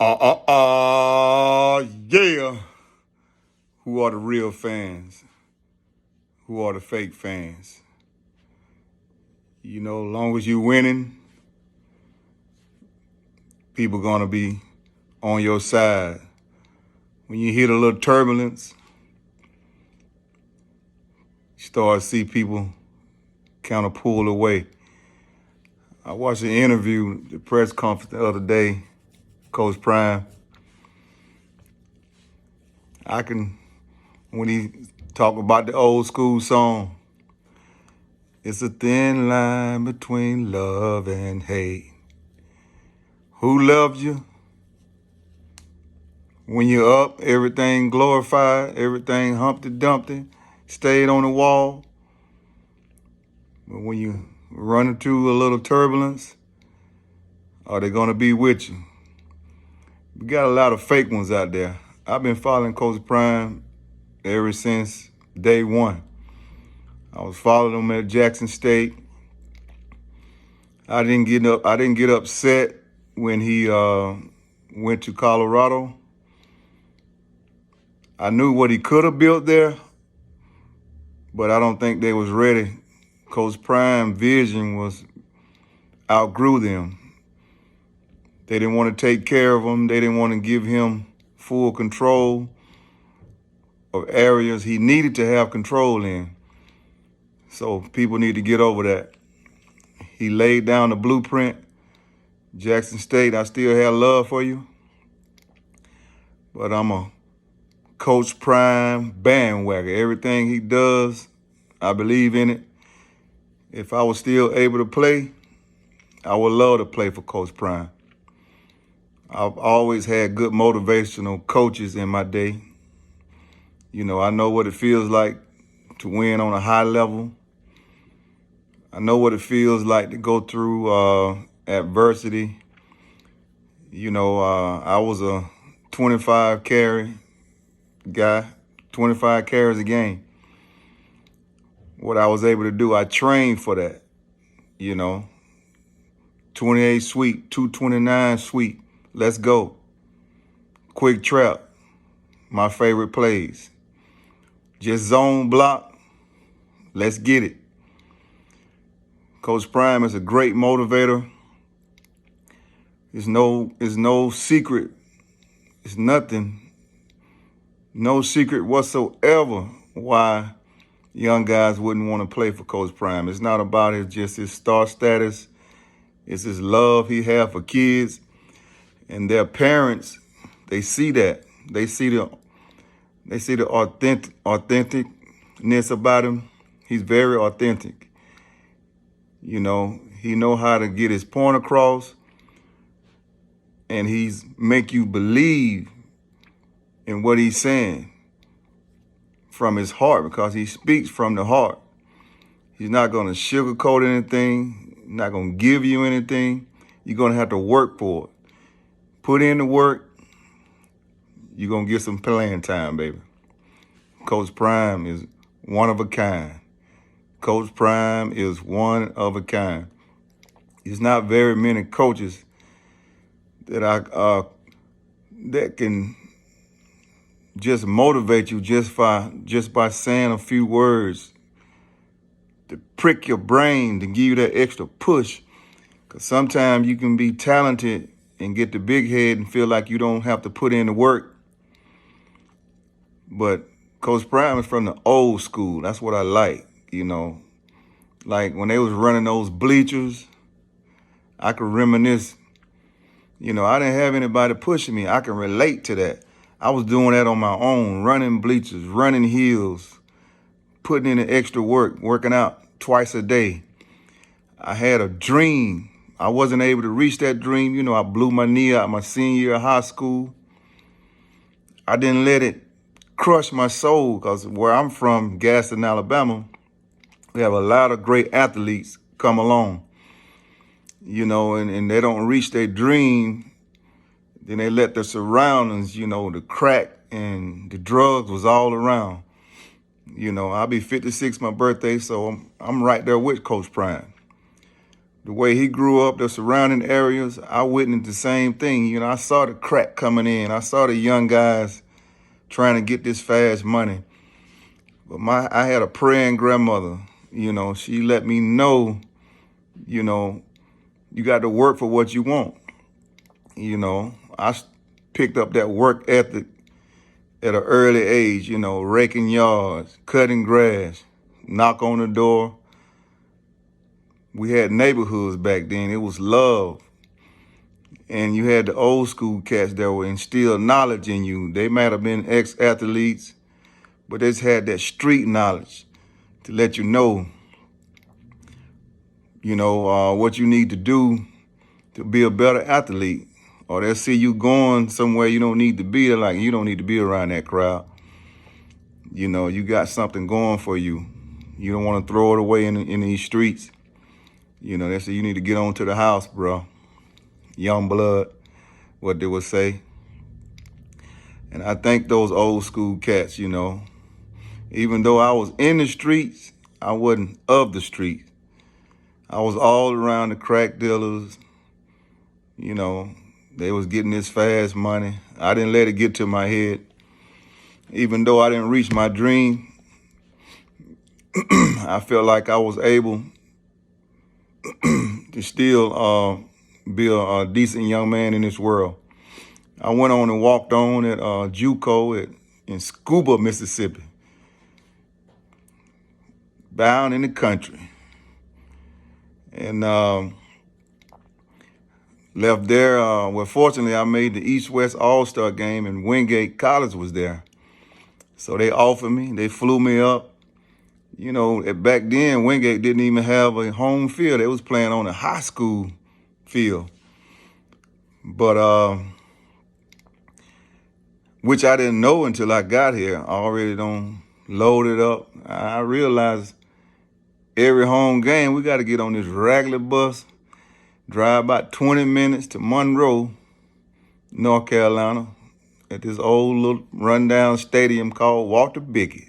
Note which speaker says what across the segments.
Speaker 1: Yeah. Who are the real fans? Who are the fake fans? You know, as long as you're winning, people gonna be on your side. When you hit a little turbulence, you start to see people kind of pull away. I watched an interview, the press conference the other day, Coach Prime. When he talk about the old school song, it's a thin line between love and hate. Who loved you? When you're up, everything glorified, everything Humpty Dumpty, stayed on the wall. But when you run into a little turbulence, are they gonna be with you? We got a lot of fake ones out there. I've been following Coach Prime ever since day one. I was following him at Jackson State. I didn't get upset when he went to Colorado. I knew what he could have built there, but I don't think they was ready. Coach Prime vision was outgrew them. They didn't want to take care of him. They didn't want to give him full control of areas he needed to have control in. So people need to get over that. He laid down the blueprint. Jackson State, I still have love for you, but I'm a Coach Prime bandwagon. Everything he does, I believe in it. If I was still able to play, I would love to play for Coach Prime. I've always had good motivational coaches in my day. You know, I know what it feels like to win on a high level. I know what it feels like to go through adversity. You know, I was a 25 carry guy, 25 carries a game. What I was able to do, I trained for that, you know. 28 sweep, 229 sweep, let's go. Quick trap, my favorite plays. Just zone block, let's get it. Coach Prime is a great motivator. It's no secret, it's nothing, no secret whatsoever why young guys wouldn't want to play for Coach Prime. It's not about just his star status. It's his love he has for kids and their parents. They see that. They see the authenticness about him. He's very authentic. You know, he know how to get his point across, and he's make you believe in what he's saying from his heart, because he speaks from the heart. He's not going to sugarcoat anything, not going to give you anything. You're going to have to work for it. Put in the work, you're going to get some playing time, baby. Coach Prime is one of a kind. Coach Prime is one of a kind. There's not very many coaches that that can just motivate you just by saying a few words to prick your brain, to give you that extra push. Because sometimes you can be talented and get the big head and feel like you don't have to put in the work. But Coach Prime is from the old school. That's what I like, you know. Like when they was running those bleachers, I could reminisce. You know, I didn't have anybody pushing me. I can relate to that. I was doing that on my own, running bleachers, running hills, putting in the extra work, working out twice a day. I had a dream. I wasn't able to reach that dream. You know, I blew my knee out my senior year of high school. I didn't let it crush my soul, because where I'm from, Gaston, Alabama, we have a lot of great athletes come along, you know, and they don't reach their dream. Then they let the surroundings, you know, the crack and the drugs was all around. You know, I'll be 56 my birthday, so I'm right there with Coach Prime. the way he grew up, the surrounding areas, I witnessed the same thing. You know, I saw the crack coming in. I saw the young guys trying to get this fast money. But I had a praying grandmother. You know, she let me know, you know, you got to work for what you want. You know, picked up that work ethic at an early age, you know, raking yards, cutting grass, knock on the door. We had neighborhoods back then. It was love. And you had the old school cats that would instill knowledge in you. They might have been ex-athletes, but they just had that street knowledge to let you know, what you need to do to be a better athlete. Or they'll see you going somewhere you don't need to be. They're like, you don't need to be around that crowd. You know, you got something going for you. You don't want to throw it away in these streets. You know, they say you need to get on to the house, bro. Young blood, what they would say. And I thank those old school cats, you know. Even though I was in the streets, I wasn't of the streets. I was all around the crack dealers. You know, they was getting this fast money. I didn't let it get to my head. Even though I didn't reach my dream, I felt like I was able to still be a decent young man in this world. I went on and walked on at JUCO in Scooba, Mississippi, down in the country. And left there. Well, fortunately, I made the East-West All-Star game, and Wingate College was there. So they offered me. They flew me up. You know, back then, Wingate didn't even have a home field. They was playing on a high school field. But, which I didn't know until I got here. I already done loaded up. I realized every home game, we got to get on this regular bus, drive about 20 minutes to Monroe, North Carolina, at this old little rundown stadium called Walter Bickett.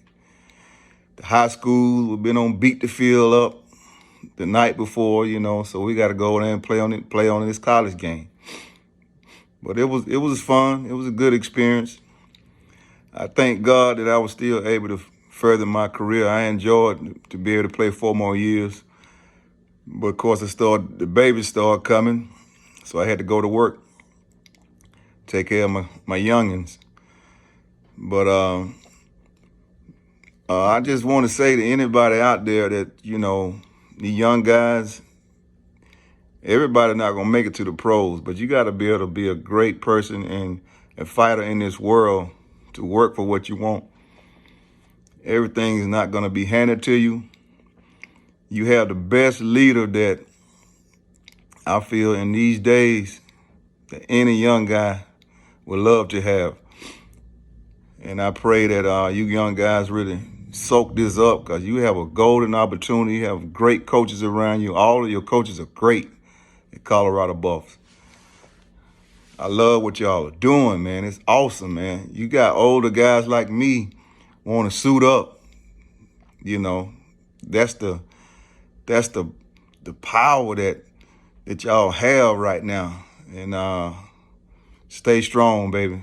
Speaker 1: The high school, we've been on beat the field up the night before, you know, so we got to go there and play on this college game. But it was fun. It was a good experience. I thank God that I was still able to further my career. I enjoyed to be able to play 4 more years. But of course, the babies started coming, so I had to go to work, take care of my youngins. But I just want to say to anybody out there that, you know, the young guys, everybody not going to make it to the pros, but you got to be able to be a great person and a fighter in this world to work for what you want. Everything is not going to be handed to you. You have the best leader that I feel in these days that any young guy would love to have. And I pray that you young guys really soak this up, because you have a golden opportunity. You have great coaches around you. All of your coaches are great at Colorado Buffs. I love what y'all are doing, man. It's awesome, man. You got older guys like me want to suit up. You know, that's the power that y'all have right now. And stay strong, baby.